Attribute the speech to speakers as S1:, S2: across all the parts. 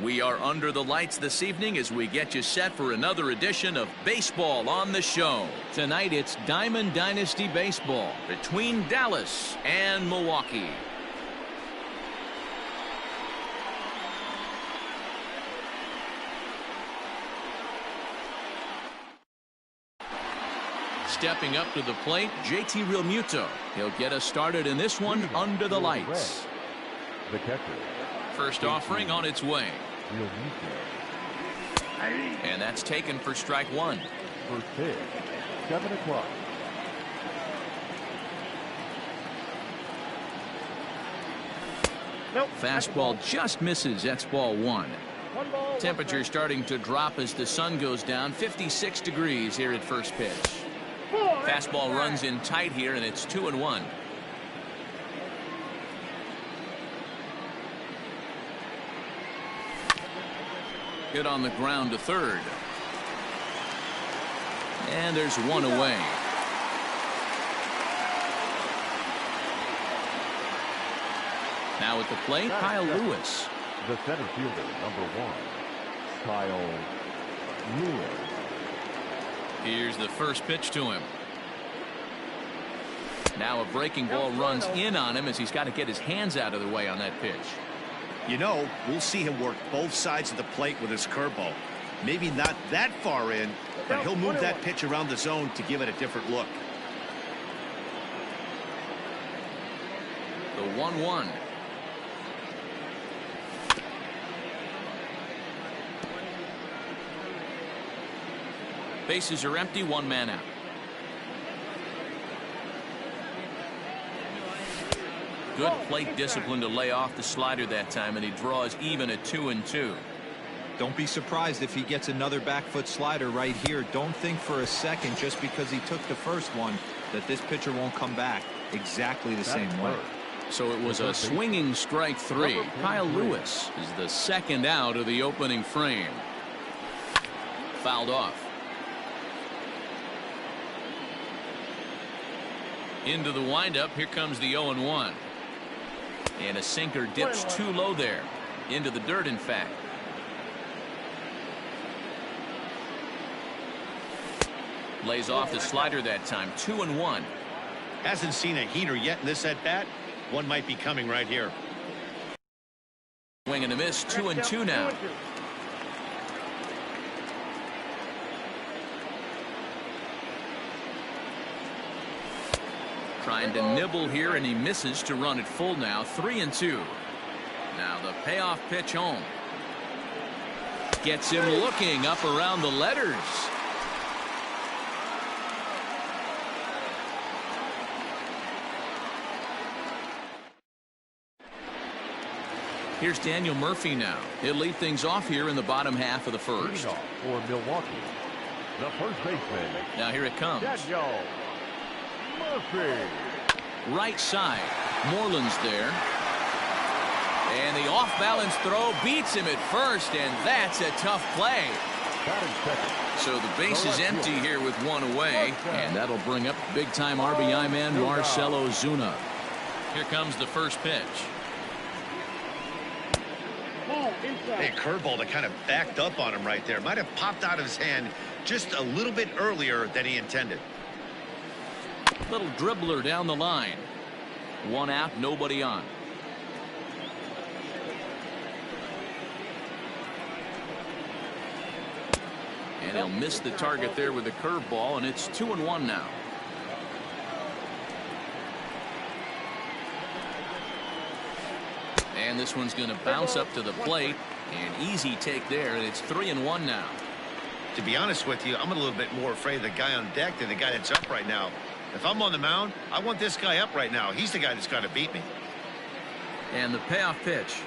S1: We are under the lights this evening as we get you set for another edition of Baseball on the Show. Tonight it's Diamond Dynasty Baseball between Dallas and Milwaukee. Stepping up to the plate, JT Realmuto. He'll get us started in this one under the lights.
S2: The catcher.
S1: First offering on its way. And that's taken for strike one.
S2: First pitch, 7 o'clock.
S3: Nope.
S1: Fastball just misses. That's ball one. Temperature starting to drop as the sun goes down. 56 degrees here at first pitch. Fastball runs in tight here, and it's 2-1. Hit on the ground to third. And there's one away. Now at the plate, Kyle Lewis.
S2: The center fielder, number 1, Kyle Lewis.
S1: Here's the first pitch to him. Now a breaking ball runs in on him as he's got to get his hands out of the way on that pitch.
S3: You know, we'll see him work both sides of the plate with his curveball. Maybe not that far in, but he'll move that pitch around the zone to give it a different look.
S1: The 1-1. Bases are empty, one man out. Good plate discipline to lay off the slider that time, and he draws even at 2-2.
S4: Don't be surprised if he gets another back foot slider right here. Don't think for a second, just because he took the first one, that this pitcher won't come back exactly the same way.
S1: So it was a swinging strike three. Kyle Lewis is the second out of the opening frame. Fouled off. Into the windup. Here comes the 0-1. And a sinker dips too low there. Into the dirt, in fact. Lays off the slider that time. 2-1.
S3: Hasn't seen a heater yet in this at-bat. One might be coming right here.
S1: Swing and a miss. 2-2 now. Trying to nibble here, and he misses to run it full now. 3-2. Now the payoff pitch home. Gets him looking up around the letters. Here's Daniel Murphy now. He'll lead things off here in the bottom half of the first.
S2: For Milwaukee, the first baseman.
S1: Now here it comes.
S2: Daniel Murphy.
S1: Right side. Moreland's there. And the off-balance throw beats him at first, and that's a tough play. So the base is empty here with one away, and that'll bring up big-time RBI man Marcell Ozuna. Here comes the first pitch.
S3: Hey, curveball that kind of backed up on him right there. Might have popped out of his hand just a little bit earlier than he intended.
S1: Little dribbler down the line. One out, nobody on. And he'll miss the target there with the curveball, and it's 2-1 now. And this one's going to bounce up to the plate. An easy take there, and it's 3-1 now.
S3: To be honest with you, I'm a little bit more afraid of the guy on deck than the guy that's up right now. If I'm on the mound, I want this guy up right now. He's the guy that's got to beat me.
S1: And the payoff pitch.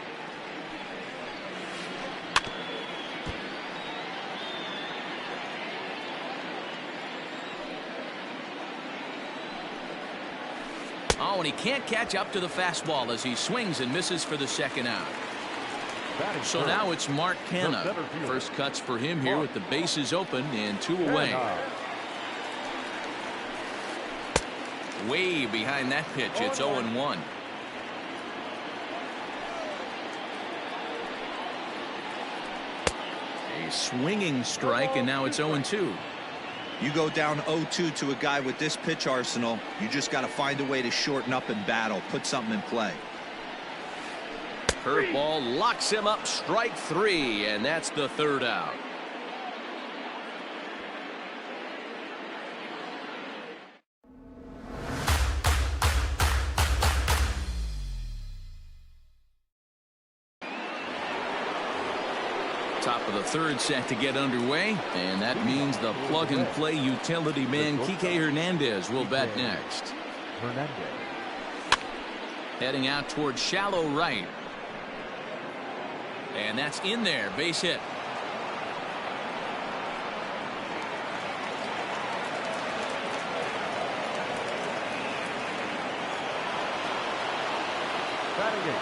S1: Oh, and he can't catch up to the fastball as he swings and misses for the second out. So now it's Mark Canha. First cuts for him here with the bases open and two away. Way behind that pitch. It's 0-1. A swinging strike, and now it's 0-2.
S4: You go down 0-2 to a guy with this pitch arsenal, you just got to find a way to shorten up and battle, put something in play.
S1: Curveball locks him up, strike 3, and that's the 3rd out. Top of the 3rd set to get underway, and that means the plug-and-play utility man Kike Hernandez will bat next.
S2: Hernandez.
S1: Heading out towards shallow right. And that's in there, base hit.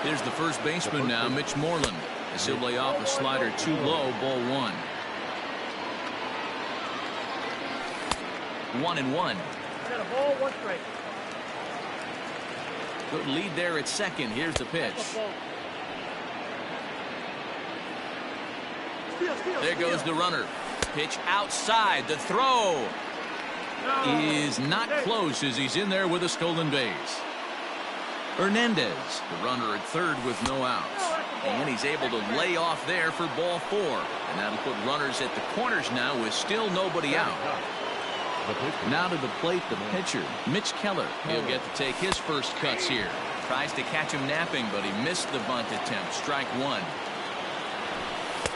S1: Here's the first baseman now, Mitch Moreland. As he'll lay off a slider too low, ball 1. 1-1.
S5: Got a ball, 1 strike.
S1: Good lead there at second. Here's the pitch. There goes the runner. Pitch outside. The throw is not close as he's in there with a stolen base. Hernandez, the runner at 3rd with no outs. And he's able to lay off there for ball 4. And that'll put runners at the corners now with still nobody out. Now to the plate, the pitcher, Mitch Keller. He'll get to take his first cuts here. Tries to catch him napping, but he missed the bunt attempt. Strike 1.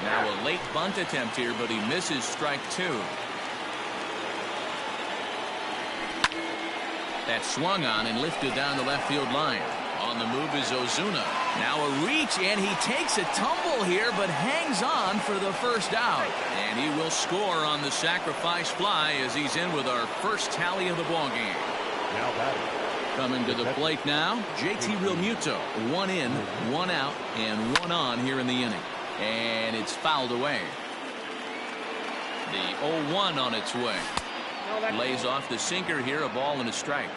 S1: Now a late bunt attempt here, but he misses strike 2. That's swung on and lifted down the left field line. On the move is Ozuna. Now a reach, and he takes a tumble here, but hangs on for the first out. And he will score on the sacrifice fly as he's in with our first tally of the ball game.
S2: Now batting.
S1: Coming to the plate now, JT Realmuto. 1 in, 1 out, and 1 on here in the inning. And it's fouled away. The 0-1 on its way. Lays off the sinker here, a ball and a strike.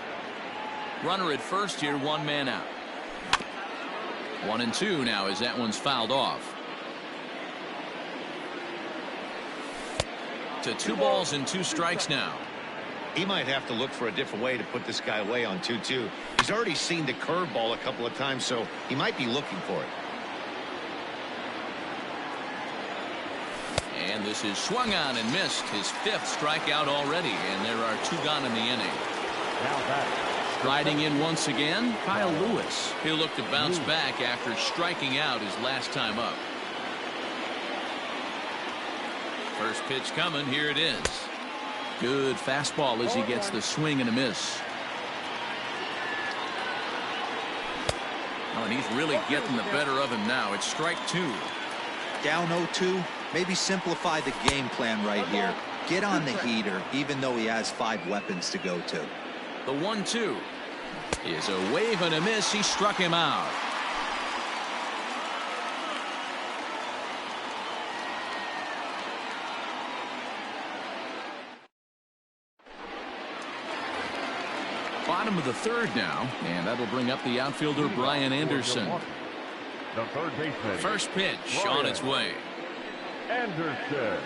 S1: Runner at first here, 1 man out. 1-2 now as that one's fouled off. To 2 balls and 2 strikes now.
S3: He might have to look for a different way to put this guy away on 2-2. He's already seen the curveball a couple of times, so he might be looking for it.
S1: And this is swung on and missed. His 5th strikeout already, and there are 2 gone in the inning.
S2: Now batting.
S1: Riding in once again, Kyle Lewis. He'll look to bounce back after striking out his last time up. First pitch coming. Here it is. Good fastball as he gets the swing and a miss. Oh, and he's really getting the better of him now. It's strike 2.
S4: Down 0-2, maybe simplify the game plan right here. Get on the heater, even though he has 5 weapons to go to.
S1: The 1-2 is a wave and a miss. He struck him out. Bottom of the 3rd now, and that'll bring up the outfielder Brian Anderson.
S2: The third baseman.
S1: First pitch on its way.
S2: Anderson.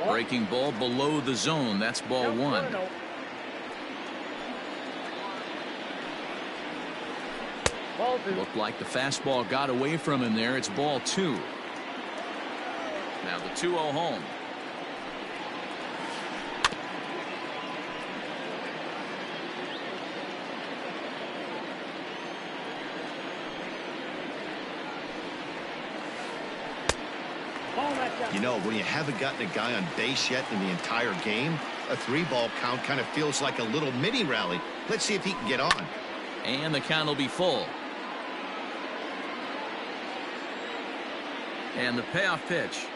S1: Breaking ball below the zone. That's ball 1. Looked like the fastball got away from him there. It's ball 2. Now the 2-0 home.
S3: You know, when you haven't gotten a guy on base yet in the entire game, a 3-ball count kind of feels like a little mini rally. Let's see if he can get on.
S1: And the count will be full. And the payoff pitch.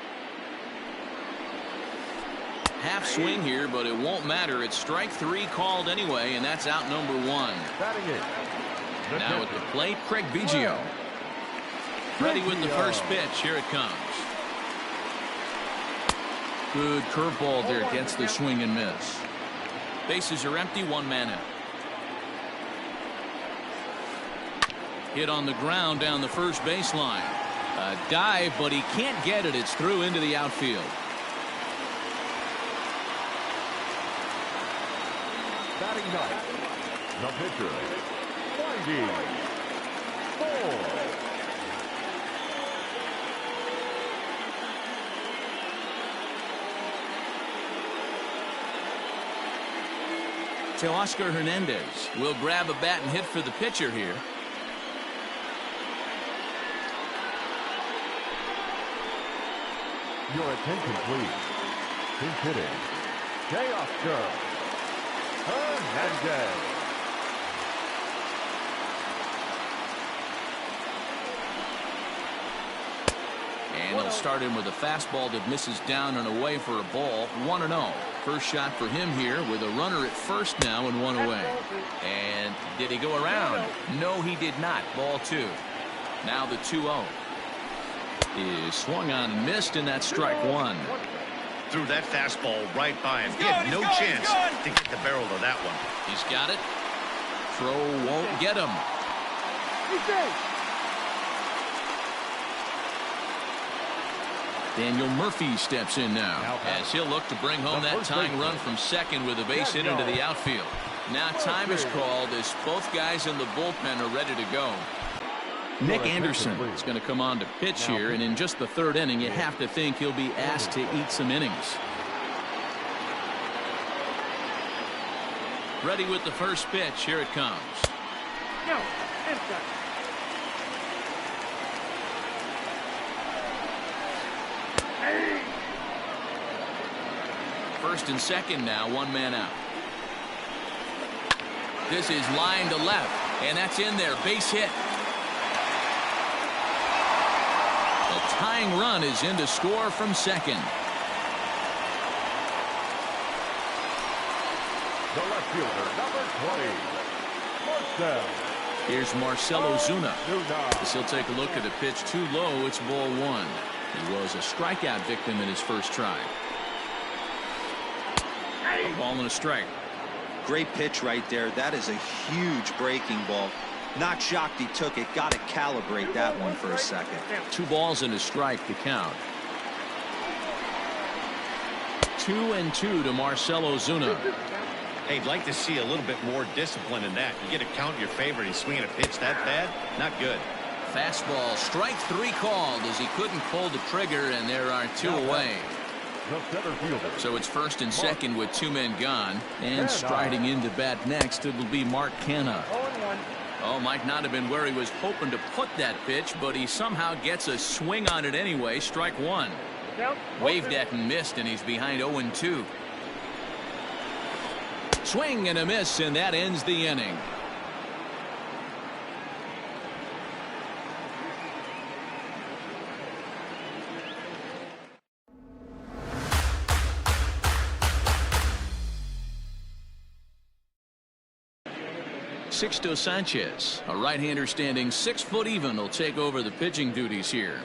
S1: Half swing here, but it won't matter. It's strike 3 called anyway, and that's out number 1.
S2: Batting it.
S1: Now at the plate, Craig Biggio. Ready with the first pitch. Here it comes. Good curveball there. Gets the swing and miss. Bases are empty. 1 man out. Hit on the ground down the first baseline. A dive, but he can't get it. It's through into the outfield.
S2: Batting ninth, the pitcher, Whitey Ford.
S1: Teoscar Hernandez will grab a bat and hit for the pitcher here.
S2: Your attention, please. He's hitting Teoscar Hernandez.
S1: And he'll start in with a fastball that misses down and away for a ball. 1-0. First shot for him here with a runner at first now and one away. And did he go around? No, he did not. Ball 2. Now the 2-0. Is swung on and missed, and that's strike 1.
S3: Threw that fastball right by him. He had no chance to get the barrel of that one.
S1: He's got it. Throw won't get him. Daniel Murphy steps in now as he'll look to bring home that tying run from second with a base hit into the outfield. Now time is called as both guys in the bullpen are ready to go. Nick Anderson is going to come on to pitch here, and in just the third inning, you have to think he'll be asked to eat some innings. Ready with the first pitch. Here it comes. First and second now, one man out. This is line to left, and that's in there. Base hit. The tying run is in to score from second.
S2: The left fielder, number 20, Marcell.
S1: Here's Marcell Ozuna. As he'll take a look at a pitch too low. It's ball 1. He was a strikeout victim in his first try. A ball and a strike.
S4: Great pitch right there. That is a huge breaking ball. Not shocked he took it. Got to calibrate that one for a second.
S1: 2 balls and a strike to count. 2-2 to Marcell Ozuna.
S3: Hey, I'd like to see a little bit more discipline in that. You get a count in your favor and he's swinging a pitch that bad. Not good.
S1: Fastball, strike 3 called as he couldn't pull the trigger, and there are 2 away. So it's first and second with 2 men gone, and striding into bat next, it'll be Mark Canha. Oh, might not have been where he was hoping to put that pitch, but he somehow gets a swing on it anyway. Strike 1. Waved at and missed, and he's behind 0-2. Swing and a miss, and that ends the inning. Sixto Sanchez, a right-hander standing 6 foot even, will take over the pitching duties here.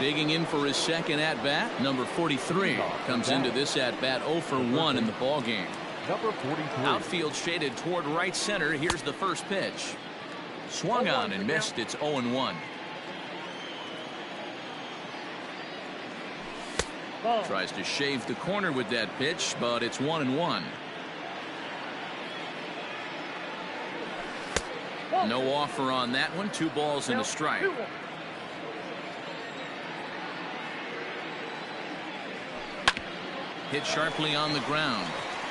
S1: Digging in for his second at-bat, number 43 comes into this at-bat 0 for 1 in the ballgame.
S2: Number 43.
S1: Outfield shaded toward right center. Here's the first pitch. Swung on and missed. It's 0-1. Tries to shave the corner with that pitch, but it's 1-1. No offer on that one. 2 balls and a strike. Hit sharply on the ground,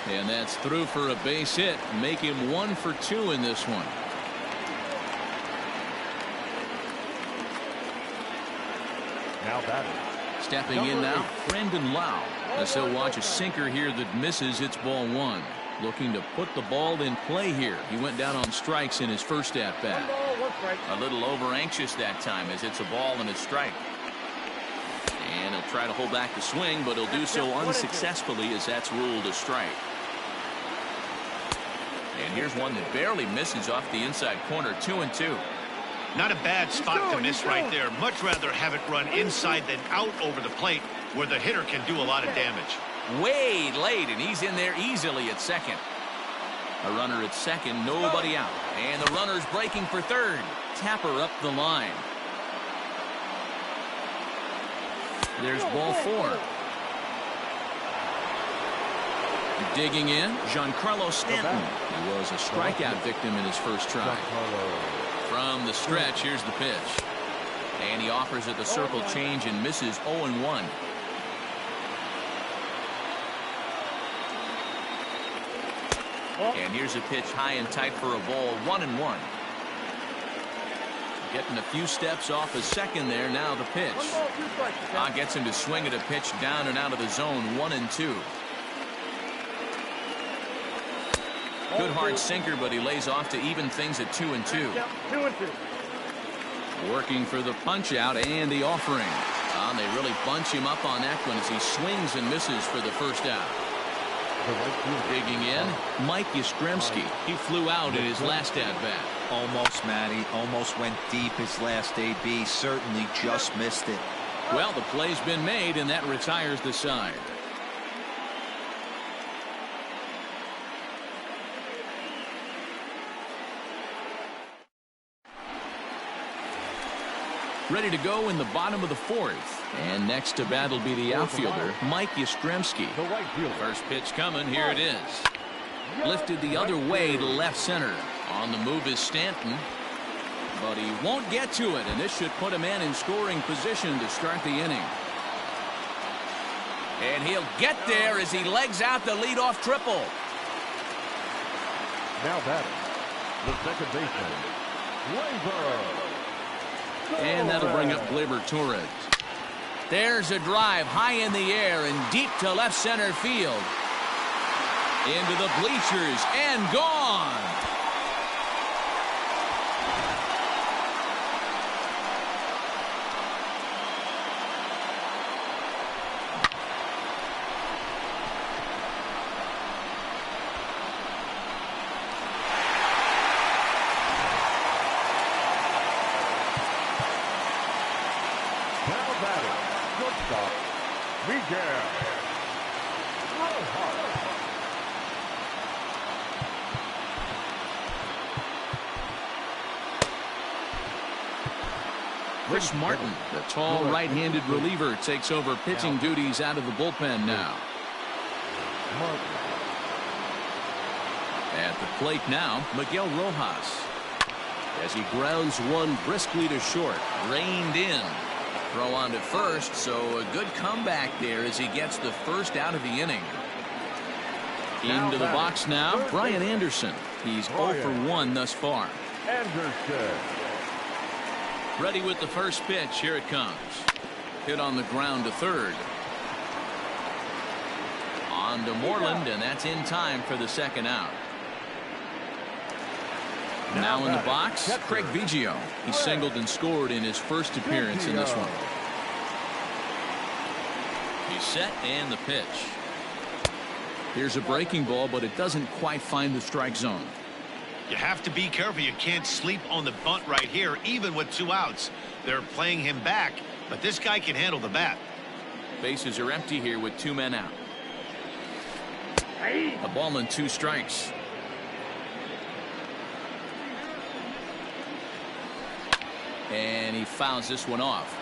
S1: and that's through for a base hit. Make him 1 for 2 in this one.
S2: Now batting.
S1: Stepping in now, Brendan Lau. As he'll watch a sinker here that misses. It's ball 1. Looking to put the ball in play here. He went down on strikes in his first at bat. A little over anxious that time as it's a ball and a strike. And he'll try to hold back the swing, but he'll do so unsuccessfully as that's ruled a strike. And here's one that barely misses off the inside corner. 2-2.
S3: Not a bad spot to miss right there. Much rather have it run inside than out over the plate where the hitter can do a lot of damage.
S1: Way late, and he's in there easily at second. A runner at second, nobody out. And the runner's breaking for third. tapper up the line. There's ball 4. Digging in, Giancarlo Stanton. He was a strikeout victim in his first try. From the stretch, here's the pitch. And he offers it the circle change and misses 0-1. And here's a pitch high and tight for a ball, 1-1. Getting a few steps off a second there. Now the pitch. Gets him to swing at a pitch down and out of the zone, 1-2. Good hard sinker, but he lays off to even things at 2-2. Working for the punch out and the offering. They really bunch him up on that one as he swings and misses for the first out. Digging in, Mike Yastrzemski. He flew out in his last at-bat.
S4: Almost, Matty. Almost went deep his last AB. Certainly just missed it.
S1: Well, the play's been made, and that retires the side. Ready to go in the bottom of the 4th. And next to bat will be the outfielder, Mike Yastrzemski. First pitch coming. Here it is. Lifted the other way to left center. On the move is Stanton. But he won't get to it, and this should put a man in scoring position to start the inning. And he'll get there as he legs out the leadoff triple.
S2: Now batting, the second baseman, Gleyber.
S1: And that'll bring up Gleyber Torres. There's a drive high in the air and deep to left center field. Into the bleachers and gone. Chris Martin, the tall right-handed reliever, takes over pitching duties out of the bullpen now. At the plate now, Miguel Rojas. As he grounds one briskly to short, reined in. Throw on to first, so a good comeback there as he gets the first out of the inning. Into the box now, Brian Anderson. He's 0 for 1 thus far.
S2: Anderson.
S1: Ready with the first pitch. Here it comes. Hit on the ground to third. On to Moreland, and that's in time for the second out. Now in the box, Craig Biggio. He singled and scored in his first appearance in this one. He's set and the pitch. Here's a breaking ball, but it doesn't quite find the strike zone.
S3: You have to be careful. You can't sleep on the bunt right here, even with 2 outs. They're playing him back, but this guy can handle the bat.
S1: Bases are empty here with 2 men out. A ball and 2 strikes. And he fouls this one off.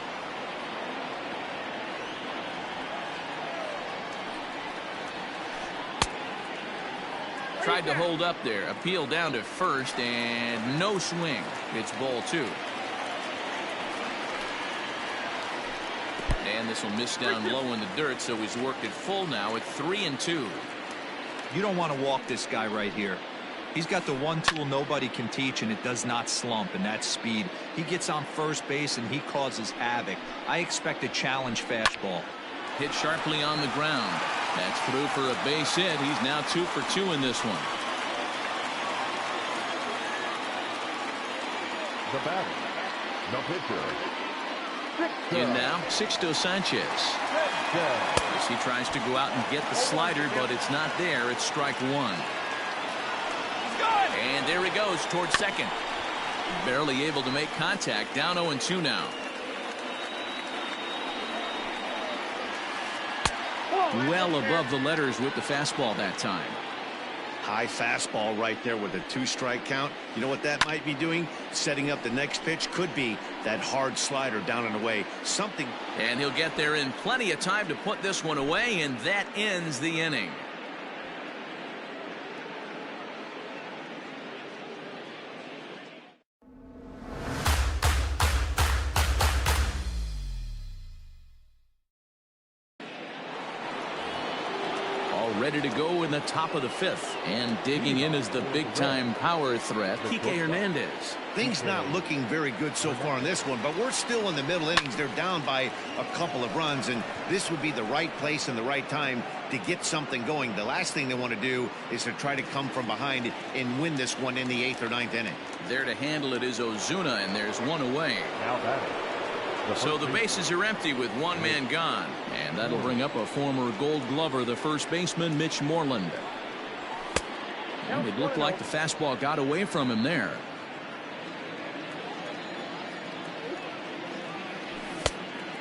S1: Tried to hold up there. Appeal down to first and no swing. It's ball 2. And this will miss down low in the dirt, so he's worked it full now at 3-2.
S4: You don't want to walk this guy right here. He's got the one tool nobody can teach, and it does not slump, and that's speed. He gets on first base and he causes havoc. I expect a challenge fastball.
S1: Hit sharply on the ground. That's through for a base hit. He's now 2 for 2 in this one.
S2: The batter, the pitcher.
S1: In now, Sixto Sanchez. As he tries to go out and get the slider, but it's not there. It's strike 1. And there he goes towards second. Barely able to make contact. Down 0-2 now. Well above the letters with the fastball that time.
S3: High fastball right there with a 2-strike count. You know what that might be doing? Setting up the next pitch. Could be that hard slider down and away. Something.
S1: And he'll get there in plenty of time to put this one away, and that ends the inning. Ready to go in the top of the 5th, and digging in is the big-time power threat, Kike Hernandez.
S3: Things not looking very good so far in this one, but we're still in the middle innings. They're down by a couple of runs, and this would be the right place and the right time to get something going. The last thing they want to do is to try to come from behind and win this one in the 8th or 9th inning.
S1: There to handle it is Ozuna, and there's one away.
S2: Now batting.
S1: So the bases are empty with one man gone, and that'll bring up a former Gold Glover, the first baseman, Mitch Moreland. And it looked like the fastball got away from him there.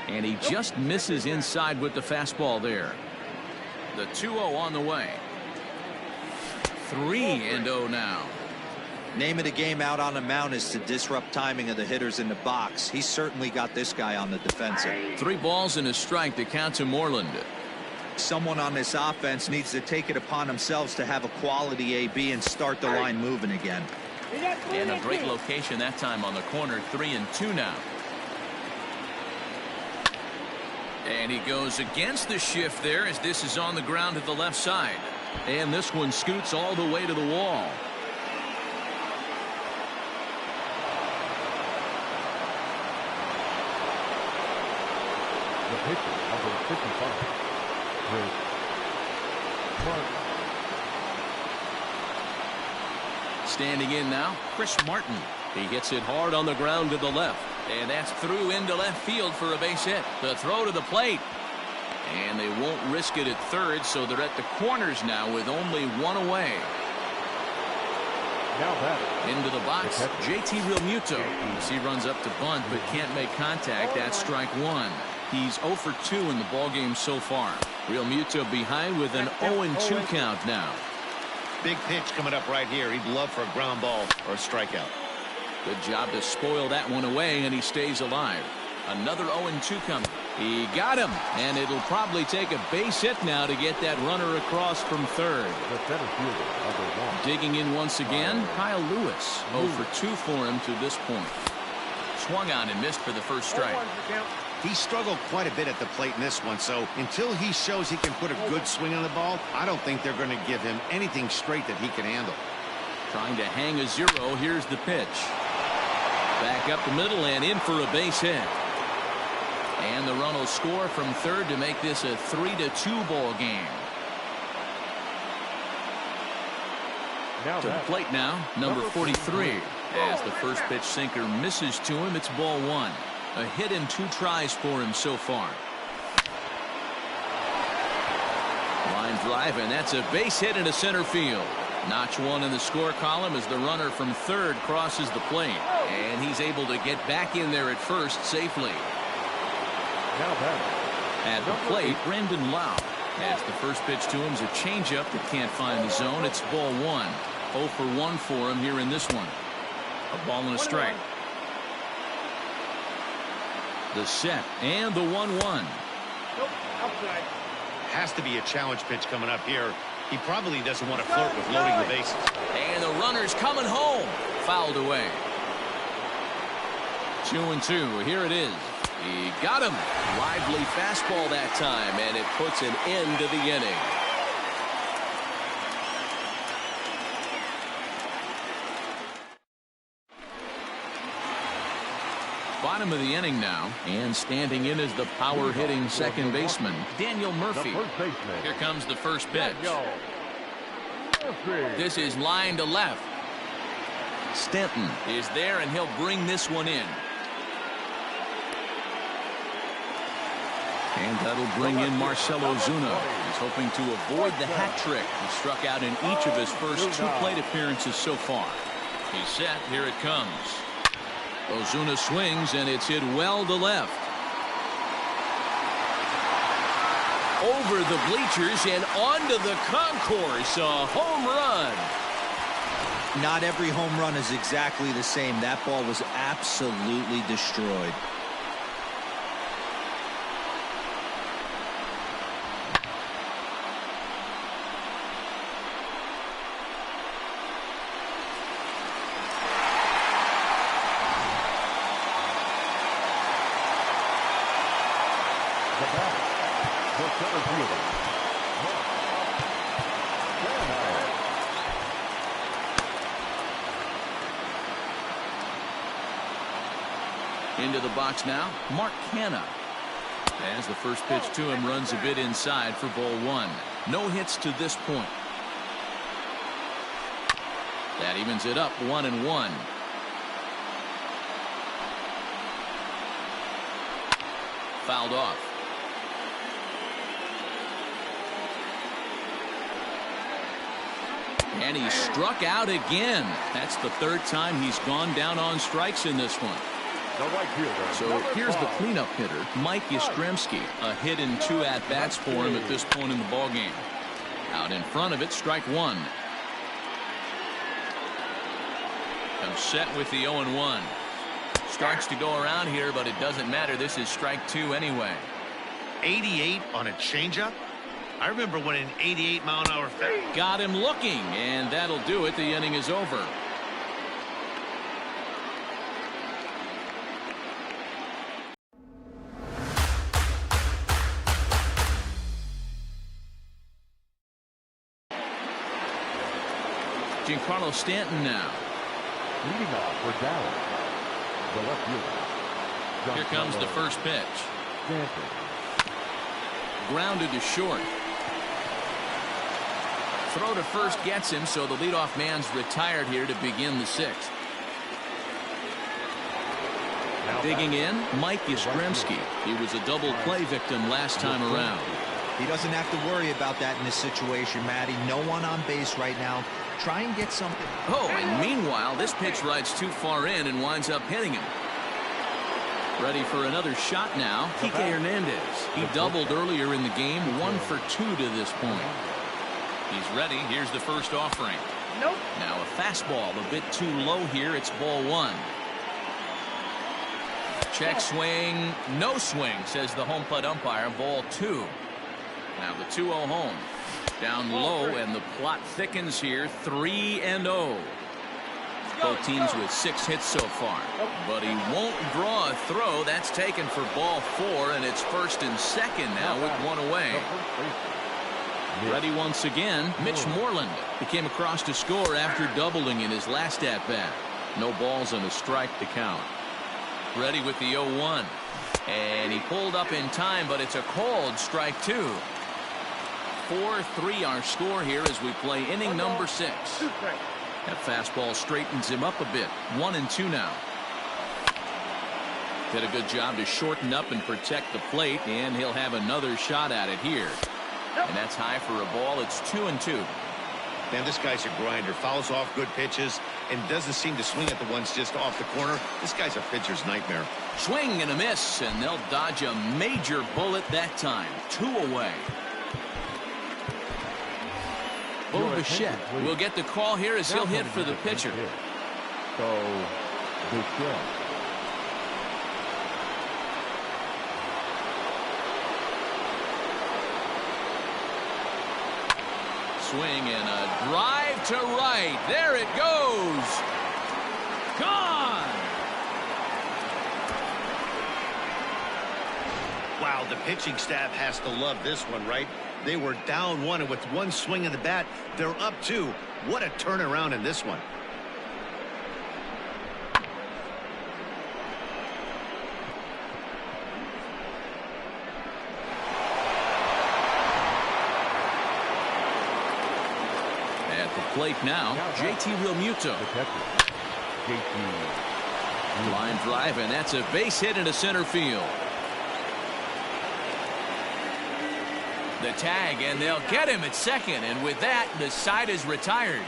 S1: And he just misses inside with the fastball there. The 2-0 on the way. 3-0 now.
S4: Name of the game out on the mound is to disrupt timing of the hitters in the box. He's certainly got this guy on the defensive.
S1: 3 balls and a strike to count to Moreland.
S4: Someone on this offense needs to take it upon themselves to have a quality AB and start the line moving again.
S1: And a great location that time on the corner. 3-2 now. And he goes against the shift there as this is on the ground to the left side. And this one scoots all the way to the wall.
S2: The pitcher, number 55, Chris Martin.
S1: Standing in now, Chris Martin. He hits it hard on the ground to the left. And that's through into left field for a base hit. The throw to the plate. And they won't risk it at third, so they're at the corners now with only one away.
S2: Now batting.
S1: Into the box, JT Realmuto. As he runs up to bunt but can't make contact. That's strike 1. He's 0 for 2 in the ballgame so far. Realmuto behind with an 0-2 count now.
S3: Big pitch coming up right here. He'd love for a ground ball or a strikeout.
S1: Good job to spoil that one away, and he stays alive. Another 0-2 coming. He got him, and it'll probably take a base hit now to get that runner across from third.
S2: The center fielder, number 1.
S1: Digging in once again, Kyle Lewis. 0 for 2 for him to this point. Swung on and missed for the first strike.
S3: He struggled quite a bit at the plate in this one, so until he shows he can put a good swing on the ball, I don't think they're going to give him anything straight that he can handle.
S1: Trying to hang a 0. Here's the pitch. Back up the middle and in for a base hit. And the run will score from third to make this a 3-2 ball game. To the plate now, number 43. As the first pitch sinker misses to him, it's ball 1. A hit and 2 tries for him so far. Line drive, and that's a base hit into center field. Notch 1 in the score column as the runner from third crosses the plate. And he's able to get back in there at first safely. At the plate, Brandon Lau. As the first pitch to him is a changeup that can't find the zone. It's ball 1. 0 for 1 for him here in this one. A ball and a strike. The set and the 1-1.
S3: Has to be a challenge pitch coming up here. He probably doesn't want to flirt with loading the bases.
S1: And the runner's coming home. Fouled away. 2-2. Here it is. He got him. Lively fastball that time, and it puts an end to the inning. Bottom of the inning now, and standing in is the power-hitting second baseman, Daniel Murphy. Here comes the first pitch. This is line to left. Stanton is there, and he'll bring this one in. And that'll bring in Marcell Ozuna. He's hoping to avoid the hat trick. He struck out in each of his first 2 plate appearances so far. He's set. Here it comes. Ozuna swings, and it's hit well to left. over the bleachers and onto the concourse. A home run.
S4: Not every home run is exactly the same. That ball was absolutely destroyed.
S1: Into the box now, Mark Canha. As the first pitch to him runs a bit inside for ball one. No hits to this point. That evens it up 1-1. Fouled off. And he struck out again. That's the third time he's gone down on strikes in this one. So here's the cleanup hitter, Mike Yastrzemski. A hit and 2 at-bats for him at this point in the ballgame. Out in front of it, strike one. Comes set with the 0-1. Starts to go around here, but it doesn't matter. This is strike two anyway.
S3: 88 on a changeup? I remember when an 88-mile-an-hour
S1: got him looking, and that'll do it. The inning is over. Giancarlo Stanton now.
S2: Leading off for Dallas, the left fielder.
S1: Here comes the first pitch.
S2: Stanton.
S1: Grounded to short. Throw to first gets him, so the leadoff man's retired here to begin the sixth. Digging in, Mike Yastrzemski. He was a double play victim last time around.
S4: He doesn't have to worry about that in this situation, Matty. No one on base right now. Try and get something.
S1: Oh, and meanwhile, this pitch rides too far in and winds up hitting him. Ready for another shot now. Kike Hernandez. He doubled earlier in the game. 1 for 2 to this point. He's ready. Here's the first offering. Nope. Now a fastball a bit too low here. It's ball one. Check swing. No swing, says the home plate umpire. Ball two. Now the 2-0 home. Down low, and the plot thickens here. 3-0. Both teams with 6 hits so far. But he won't draw a throw. That's taken for ball 4, and it's first and second now with 1 away. Ready once again, Mitch Moreland. He came across to score after doubling in his last at-bat. No balls and a strike to count. Ready with the 0-1. And he pulled up in time, but it's a called strike two. 4-3 our score here as we play inning number 6. That fastball straightens him up a bit. 1-2 now. Did a good job to shorten up and protect the plate, and he'll have another shot at it here. And that's high for a ball. It's 2-2.
S3: Man, this guy's a grinder. Fouls off good pitches and doesn't seem to swing at the ones just off the corner. This guy's a pitcher's nightmare.
S1: Swing and a miss, and they'll dodge a major bullet that time. 2 away. Bichette will get the call here as he'll hit for the pitcher.
S2: So, Bichette.
S1: Swing and a drive to right. There it goes. Gone.
S3: Wow, the pitching staff has to love this one, right? They were down 1, and with one swing of the bat, they're up 2. What a turnaround in this one.
S1: At the plate now, JT Realmuto. Line drive, and that's a base hit into center field. The tag, and they'll get him at second, and with that, the side is retired.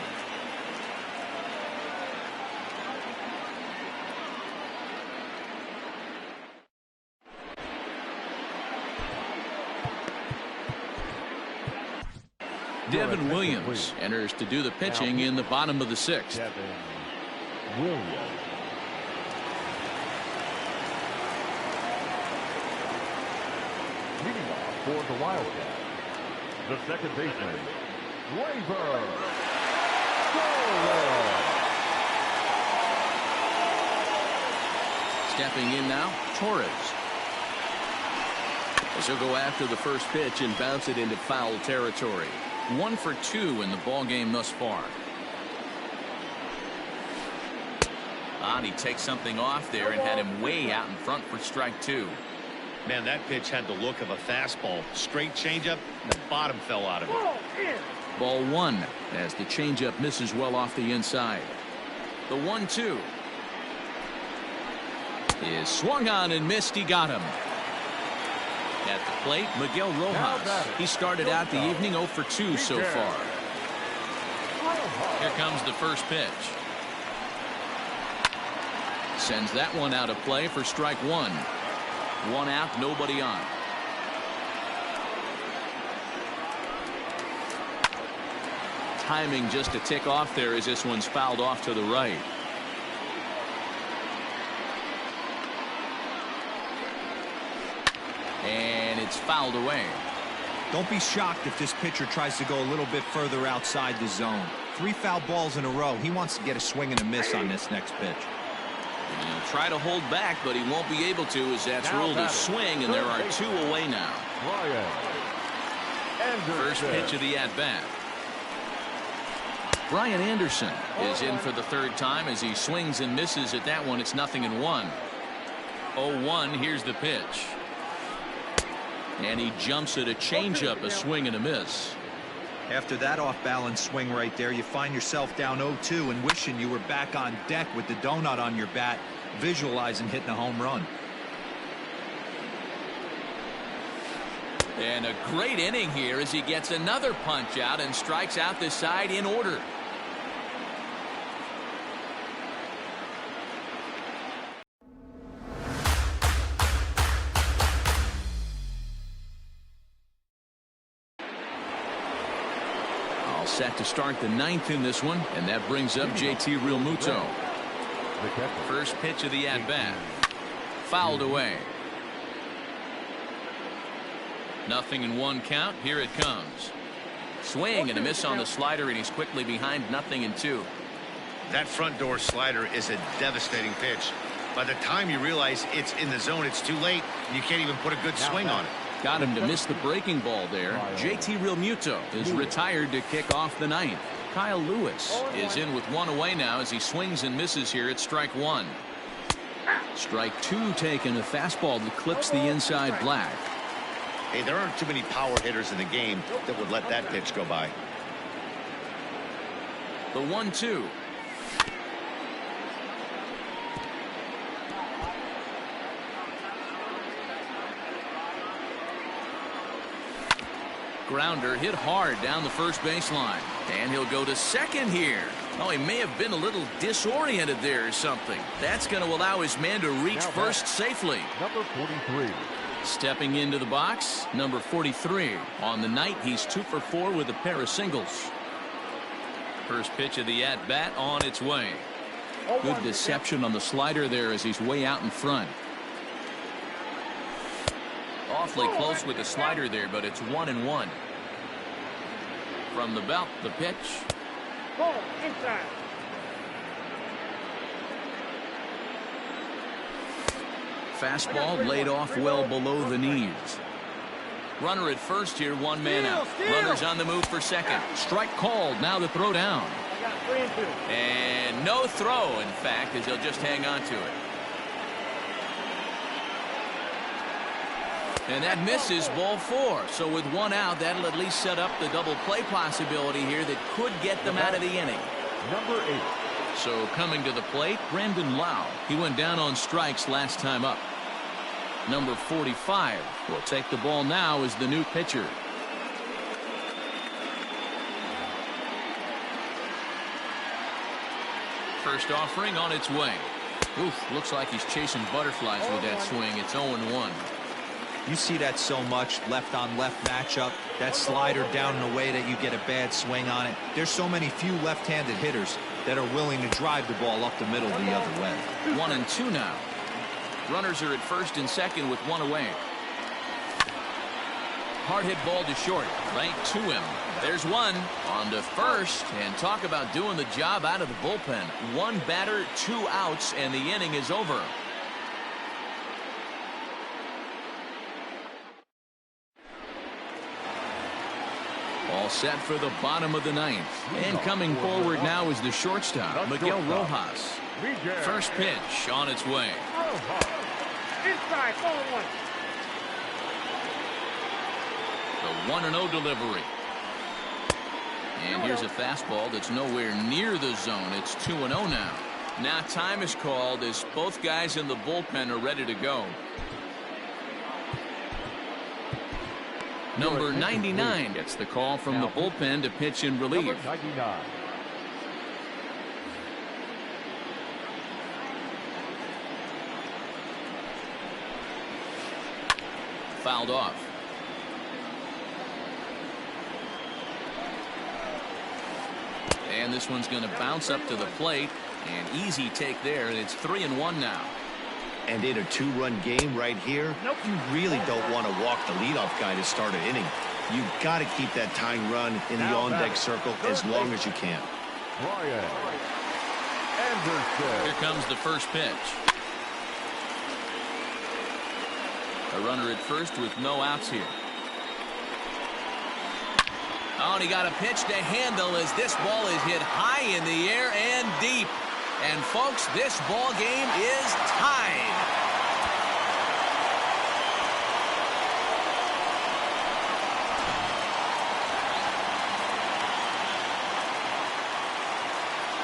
S1: Devin Williams enters to do the pitching in the bottom of the 6th.
S2: Devin Williams. Leading off for the Wildcats, the second baseman, Waver.
S1: Stepping in now, Torres. As he'll go after the first pitch and bounce it into foul territory. 1 for 2 in the ball game thus far. And he takes something off there and had him way out in front for strike 2.
S3: Man, that pitch had the look of a fastball. Straight changeup, and the bottom fell out of it.
S1: Ball 1 as the changeup misses well off the inside. The 1-2 is swung on and missed. He got him. At the plate, Miguel Rojas. He started out the evening 0 for 2 so far. Here comes the first pitch. Sends that one out of play for strike 1. 1 out, nobody on. Timing just a tick off there as this one's fouled off to the right. And it's fouled away.
S4: Don't be shocked if this pitcher tries to go a little bit further outside the zone. 3 foul balls in a row. He wants to get a swing and a miss on this next pitch.
S1: He'll try to hold back, but he won't be able to as that's ruled a swing, and there are 2 away now. First pitch of the at-bat. Brian Anderson is in for the 3rd time as he swings and misses at that one. It's 0-1. 0-1. Here's the pitch. And he jumps at a changeup, a swing and a miss.
S4: After that off-balance swing right there, you find yourself down 0-2 and wishing you were back on deck with the donut on your bat, visualizing hitting a home run.
S1: And a great inning here as he gets another punch out and strikes out the side in order. Set to start the 9th in this one, and that brings up JT Realmuto. First pitch of the at-bat. Fouled away. 0-1 count. Here it comes. Swing and a miss on the slider, and he's quickly behind 0-2.
S3: That front door slider is a devastating pitch. By the time you realize it's in the zone, it's too late, and you can't even put a good swing on it.
S1: Got him to miss the breaking ball there. JT Realmuto is retired to kick off the 9th. Kyle Lewis is in with 1 away now as he swings and misses here at strike 1. Strike 2 taken, a fastball that clips the inside black.
S3: Hey, there aren't too many power hitters in the game that would let that pitch go by.
S1: The 1-2. Grounder hit hard down the first baseline, and he'll go to second here. Oh, he may have been a little disoriented there or something. That's going to allow his man to reach first safely.
S2: Number 43.
S1: Stepping into the box, number 43. On the night, he's 2 for 4 with a pair of singles. First pitch of the at-bat on its way. Good deception on the slider there as he's way out in front. Awfully close with the slider there, but it's 1-1. From the belt, the pitch. Fastball laid off well below the knees. Runner at first here, 1 man out. Runners on the move for second. Strike called. Now the throw down. And no throw, in fact, as he'll just hang on to it. And that misses, ball 4. So with 1 out, that'll at least set up the double play possibility here that could get them out of the inning.
S2: Number 8.
S1: So coming to the plate, Brandon Lau. He went down on strikes last time up. Number 45 will take the ball now as the new pitcher. First offering on its way. Oof, looks like he's chasing butterflies with that swing. It's 0-1.
S4: You see that so much, left-on-left matchup, that slider down in a way that you get a bad swing on it. There's so many few left-handed hitters that are willing to drive the ball up the middle the other way.
S1: 1-2 now. Runners are at first and second with one away. Hard hit ball to short, right to him. There's one on to first, and talk about doing the job out of the bullpen. One batter, 2 outs, and the inning is over. All set for the bottom of the 9th. And coming forward now is the shortstop, Miguel Rojas. First pitch on its way.
S5: Inside, ball 1.
S1: The 1-0 delivery. And here's a fastball that's nowhere near the zone. It's 2-0 now. Now time is called as both guys in the bullpen are ready to go. Number 99 gets the call from the bullpen to pitch in relief.
S2: Number 99.
S1: Fouled off. And this one's going to bounce up to the plate. An easy take there, and it's 3-1 now.
S3: And in a 2-run game right here, you really don't want to walk the leadoff guy to start an inning. You've got to keep that tying run in the on-deck circle as long as you can.
S2: Brian Anderson.
S1: Here comes the first pitch. A runner at first with no outs here. Oh, and he got a pitch to handle as this ball is hit high in the air and deep. And folks, this ball game is tied.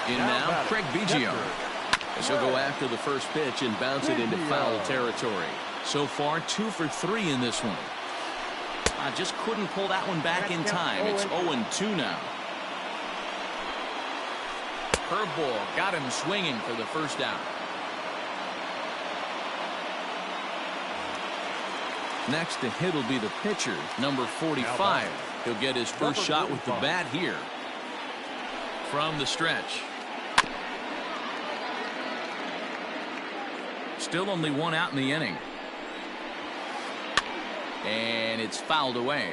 S1: In now, Craig Biggio. As he'll go after the first pitch and bounce it into foul territory. So far, 2 for 3 in this one. I just couldn't pull that one back in time. It's 0-2 now. Curveball got him swinging for the first out. Next to hit will be the pitcher, number 45. He'll get his first shot with the bat here. From the stretch. Still only 1 out in the inning. And it's fouled away.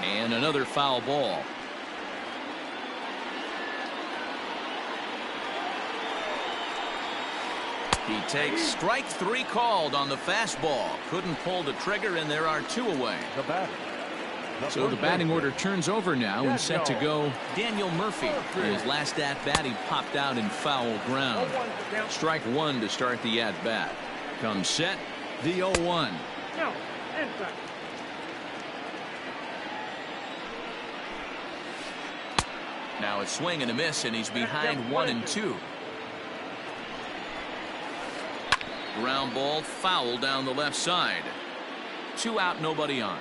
S1: And another foul ball. He takes strike 3 called on the fastball. Couldn't pull the trigger, and there are 2 away. So the batting order turns over now and set to go. Daniel Murphy. His last at-bat, he popped out in foul ground. Strike 1 to start the at-bat. Comes set, the 0-1. Now it's swing and a miss, and he's behind 1-2. Ground ball foul down the left side. 2 out, nobody on.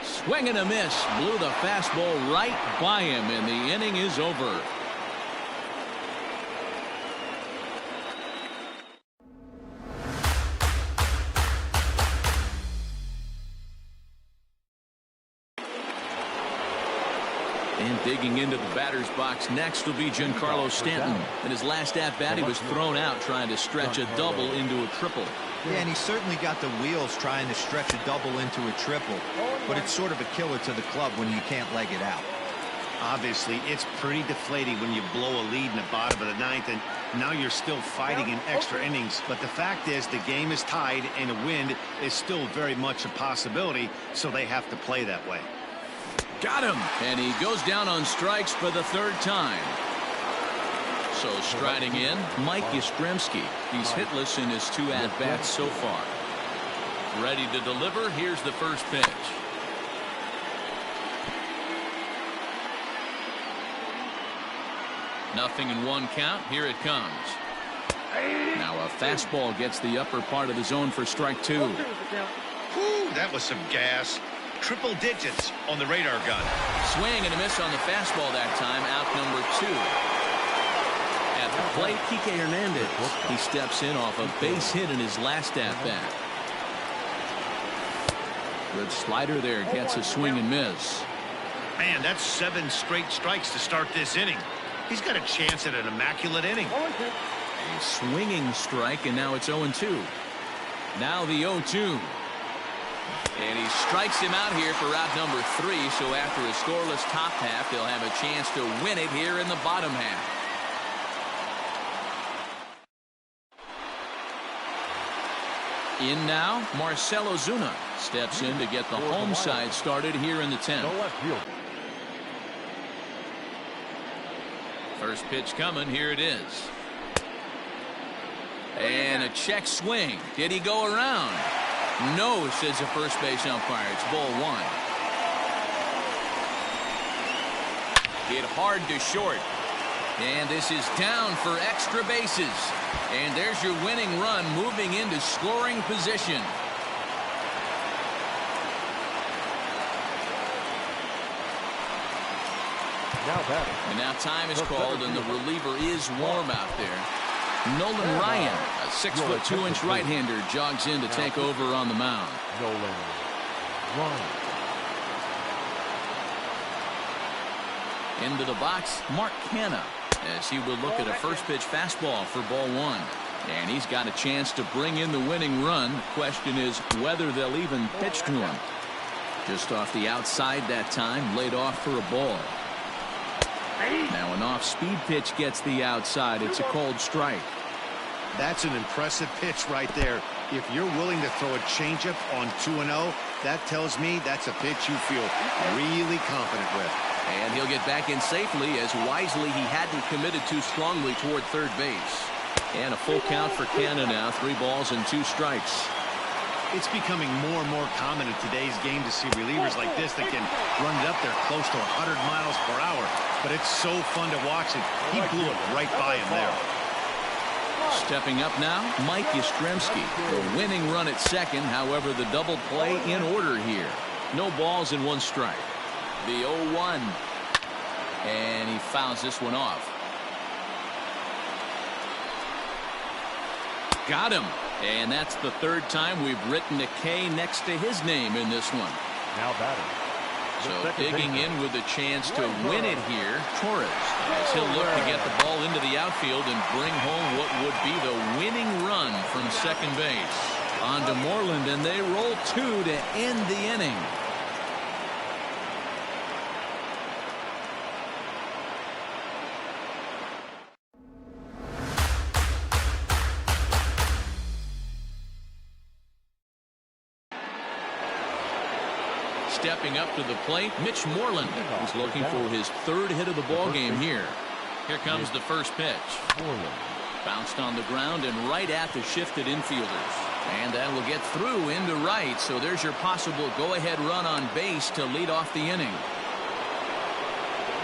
S1: Swing and a miss. Blew the fastball right by him, and the inning is over. And digging into the batter's box next will be Giancarlo Stanton. In his last at-bat, he was thrown out trying to stretch a double into a triple.
S4: Yeah, and he certainly got the wheels trying to stretch a double into a triple. But it's sort of a killer to the club when you can't leg it out.
S3: Obviously, it's pretty deflating when you blow a lead in the bottom of the 9th, and now you're still fighting in extra innings. But the fact is, the game is tied, and a win is still very much a possibility, so they have to play that way.
S1: Got him, and he goes down on strikes for the 3rd time. So striding in, Mike Yastrzemski. He's hitless in his 2 at-bats so far. Ready to deliver. Here's the first pitch. Nothing in 1 count. Here it comes. Now a fastball gets the upper part of the zone for strike 2.
S3: Whew, that was some gas. Triple digits on the radar gun.
S1: Swing and a miss on the fastball that time. Out number 2. At Plate, Kike Hernandez. He steps in off a base hit in his last at-bat. Good slider there, gets a swing and miss.
S3: Man, that's 7 straight strikes to start this inning. He's got a chance at an immaculate inning.
S1: A swinging strike, and now it's 0-2. Now the 0-2. And he strikes him out here for out number 3, so after a scoreless top half, they'll have a chance to win it here in the bottom half. In now, Marcell Ozuna steps in to get the home side started here in the 10th. First pitch coming, here it is. And a check swing. Did he go around? No, says the first base umpire. It's ball 1. Hit hard to short. And this is down for extra bases. And there's your winning run moving into scoring position. And now time is called, and the reliever is warm out there. Nolan Ryan, a 6'2" right-hander, jogs in to take over on the mound.
S2: Nolan Ryan.
S1: Into the box, Mark Canha, as he will look at a first pitch fastball for ball 1. And he's got a chance to bring in the winning run. The question is whether they'll even pitch to him. Just off the outside that time, laid off for a ball. Now an off-speed pitch gets the outside. It's a called strike.
S3: That's an impressive pitch right there. If you're willing to throw a changeup on 2-0, that tells me that's a pitch you feel really confident with.
S1: And he'll get back in safely, as wisely he hadn't committed too strongly toward third base. And a full count for Canha now. 3 balls and 2 strikes.
S3: It's becoming more and more common in today's game to see relievers like this that can run it up there close to 100 miles per hour. But it's so fun to watch it. He blew it right by him there.
S1: Stepping up now, Mike Yastrzemski. The winning run at second. However, the double play in order here. No balls and 1 strike. The 0-1. And he fouls this one off. Got him. And that's the 3rd time we've written a K next to his name in this one.
S2: Now batting.
S1: So digging in with a chance to win it here, Torres, as he'll look to get the ball into the outfield and bring home what would be the winning run from second base. On to Moreland, and they roll 2 to end the inning. Stepping up to the plate, Mitch Moreland. He's looking for his 3rd hit of the ball game here. Here comes the first pitch. Bounced on the ground and right at the shifted infielders. And that will get through into right. So there's your possible go-ahead run on base to lead off the inning.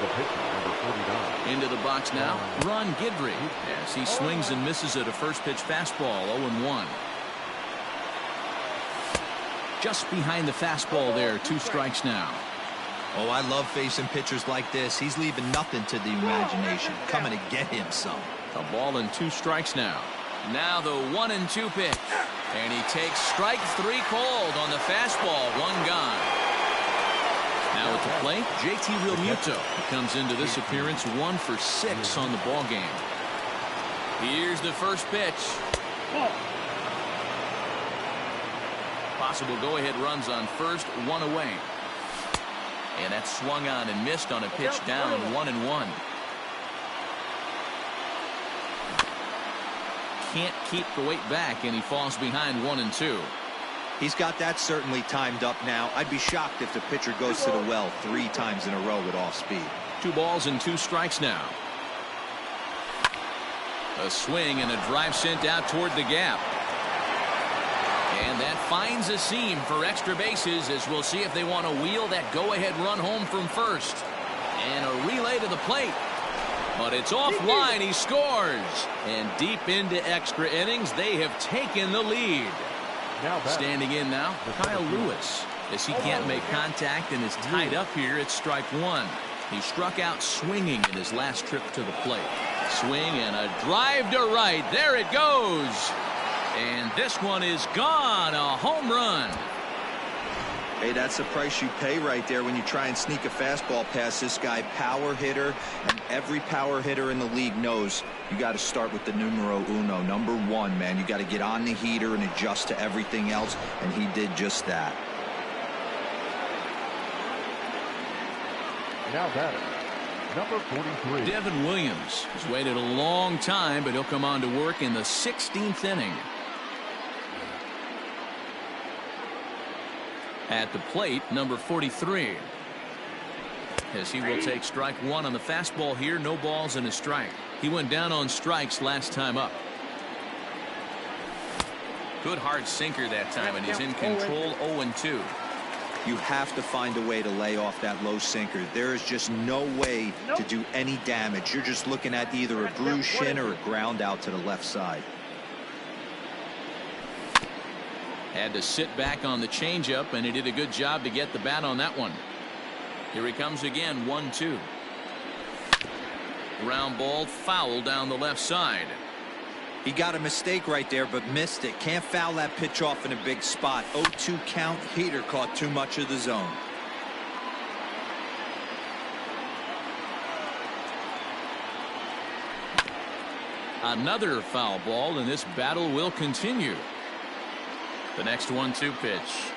S2: The pitcher, number 49.
S1: Into the box now, Ron Guidry, as he swings and misses at a first pitch fastball. 0-1. Just behind the fastball there. 2 strikes now.
S4: Oh, I love facing pitchers like this. He's leaving nothing to the imagination. Coming to get him some.
S1: A ball and 2 strikes now. Now the 1-2 pitch. And he takes strike 3 called on the fastball. 1 gone. Now at the plate, JT Realmuto. He comes into this appearance 1 for 6 on the ball game. Here's the first pitch. Possible go-ahead runs on first, 1 away. And that's swung on and missed on a pitch down, 1-1. Can't keep the weight back, and he falls behind 1-2.
S4: He's got that certainly timed up now. I'd be shocked if the pitcher goes to the well 3 times in a row with off speed.
S1: 2 balls and 2 strikes now. A swing and a drive sent out toward the gap. And that finds a seam for extra bases, as we'll see if they want to wheel that go-ahead run home from first. And a relay to the plate. But it's offline. He scores. And deep into extra innings, they have taken the lead. Standing in now, Kyle Lewis, as he can't make contact and is tied up here at strike 1. He struck out swinging in his last trip to the plate. Swing and a drive to right. There it goes. And this one is gone. A home run.
S4: Hey, that's the price you pay right there when you try and sneak a fastball past this guy. Power hitter, and every power hitter in the league knows you got to start with the numero uno, number one, man. You got to get on the heater and adjust to everything else, and he did just that.
S2: Now batter, number 43.
S1: Devin Williams has waited a long time, but he'll come on to work in the 16th inning. At the plate, number 43. As he will take strike one on the fastball here. No balls and a strike. He went down on strikes last time up. Good hard sinker that time, and he's in control. 0-2.
S4: You have to find a way to lay off that low sinker. There is just no way to do any damage. You're just looking at either a bruised shin or a ground out to the left side.
S1: Had to sit back on the changeup, and he did a good job to get the bat on that one. Here he comes again. 1-2. Ground ball, foul down the left side.
S4: He got a mistake right there, but missed it. Can't foul that pitch off in a big spot. 0-2 count. Heater caught too much of the zone.
S1: Another foul ball, and this battle will continue. The next 1-2 pitch.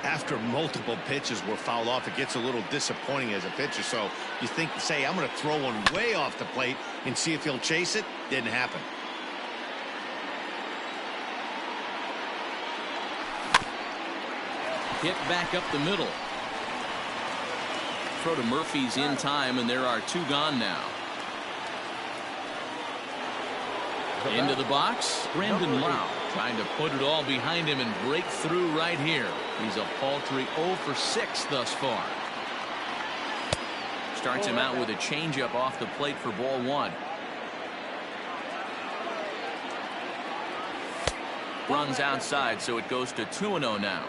S3: After multiple pitches were fouled off, it gets a little disappointing as a pitcher. So you think, say, I'm going to throw one way off the plate and see if he'll chase it. Didn't happen.
S1: Hit back up the middle. Throw to Murphy's in time, and there are two gone now. Into the box, Brandon Lau trying to put it all behind him and break through right here. He's a paltry 0 for 6 thus far. Starts him out with a changeup off the plate for ball one. Runs outside, so it goes to 2-0 now.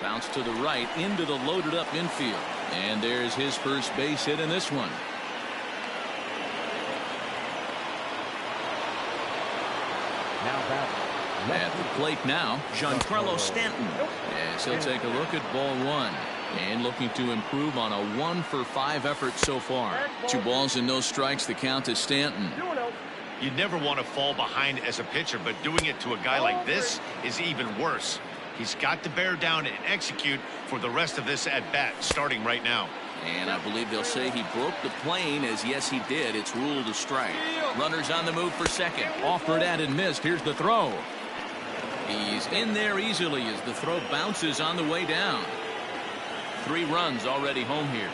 S1: Bounce to the right into the loaded up infield. And there's his first base hit in this one. At the plate now, Giancarlo Stanton. As he'll take a look at ball one. And looking to improve on a 1 for 5 effort so far. 2 balls and no strikes, the count to Stanton.
S3: You never want to fall behind as a pitcher, but doing it to a guy like this is even worse. He's got to bear down and execute for the rest of this at-bat, starting right now.
S1: And I believe they'll say he broke the plane, as yes he did. It's ruled a strike. Runners on the move for second. Offered at and missed. Here's the throw. He's in there easily as the throw bounces on the way down. 3 runs already home here.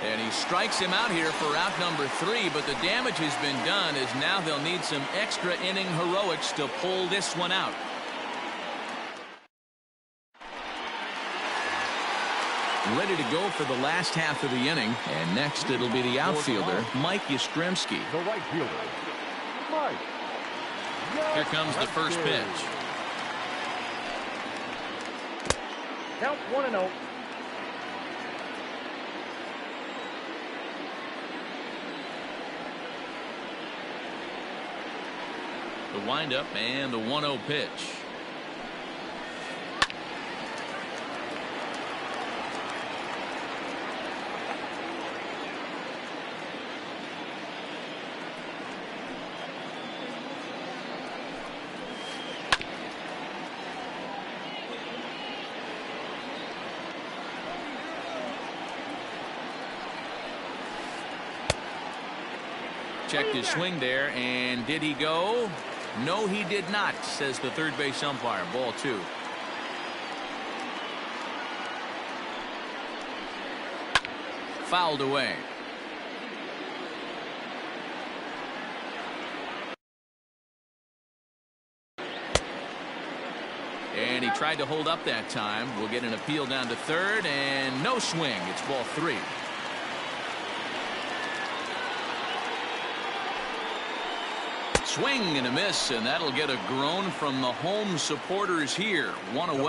S1: And he strikes him out here for out number 3, but the damage has been done, as now they'll need some extra inning heroics to pull this one out. Ready to go for the last half of the inning, and next it'll be the outfielder, Mike Yastrzemski.
S2: The right fielder, Mike.
S1: Here comes the first pitch.
S2: Count 1-0.
S1: The windup and the 1-0 pitch. Checked his swing there, and did he go? No, he did not, says the third base umpire. Ball 2. Fouled away. And he tried to hold up that time. We'll get an appeal down to third, and no swing. It's ball 3. Swing and a miss, and that'll get a groan from the home supporters here. 1 away.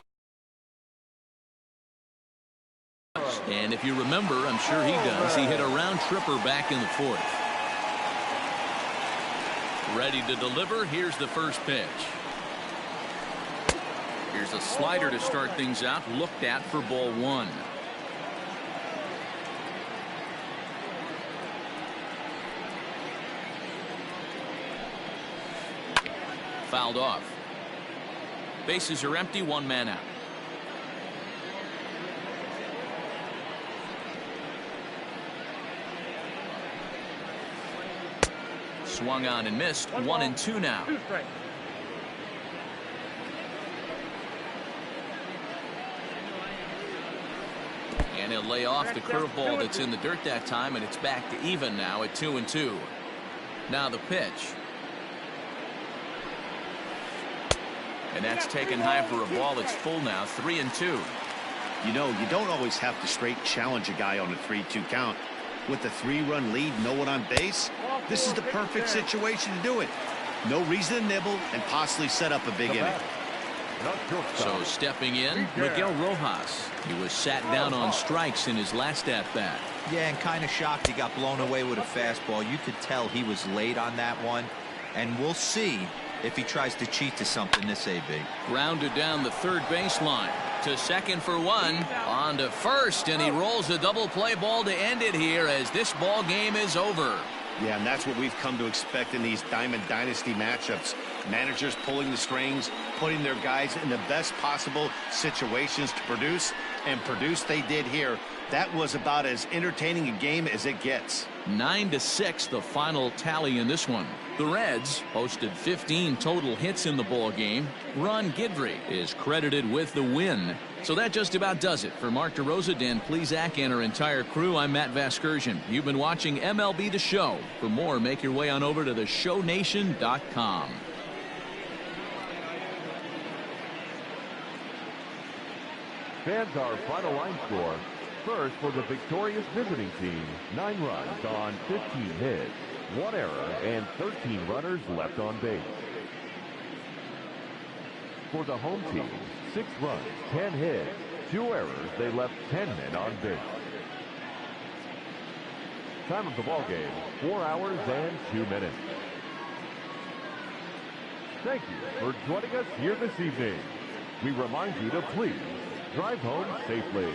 S1: And if you remember, I'm sure he does, he hit a round tripper back in the 4th. Ready to deliver. Here's the first pitch. Here's a slider to start things out. Looked at for ball 1. Fouled off. Bases are empty. 1 man out. Swung on and missed. 1-2 now. And he'll lay off the curveball that's in the dirt that time, and it's back to even now at 2-2. Now the pitch. And that's taken high for a ball. It's full now. 3-2.
S3: You know, you don't always have to straight challenge a guy on a 3-2 count. With the 3-run lead, no one on base, this is the perfect situation to do it. No reason to nibble and possibly set up a big inning.
S1: So stepping in, Miguel Rojas. He was sat down on strikes in his last at-bat.
S4: Yeah, and kind of shocked he got blown away with a fastball. You could tell he was late on that one. And we'll see if he tries to cheat to something this AB.
S1: Grounded down the third baseline. To second for 1. On to first, and he rolls a double play ball to end it here as this ball game is over.
S3: Yeah, and that's what we've come to expect in these Diamond Dynasty matchups. Managers pulling the strings, putting their guys in the best possible situations to produce, and produce they did here. That was about as entertaining a game as it gets.
S1: 9-6 the final tally in this one. The Reds posted 15 total hits in the ball game. Ron Guidry is credited with the win. So that just about does it. For Mark DeRosa, Dan Plesac, and our entire crew, I'm Matt Vasgersian. You've been watching MLB The Show. For more, make your way on over to theshownation.com.
S2: Fans, our final line score. First, for the victorious visiting team, 9 runs on 15 hits, 1 error, and 13 runners left on base. For the home team, 6 runs, 10 hits, 2 errors. They left 10 men on base. Time of the ball game, 4 hours and 2 minutes. Thank you for joining us here this evening. We remind you to please drive home safely.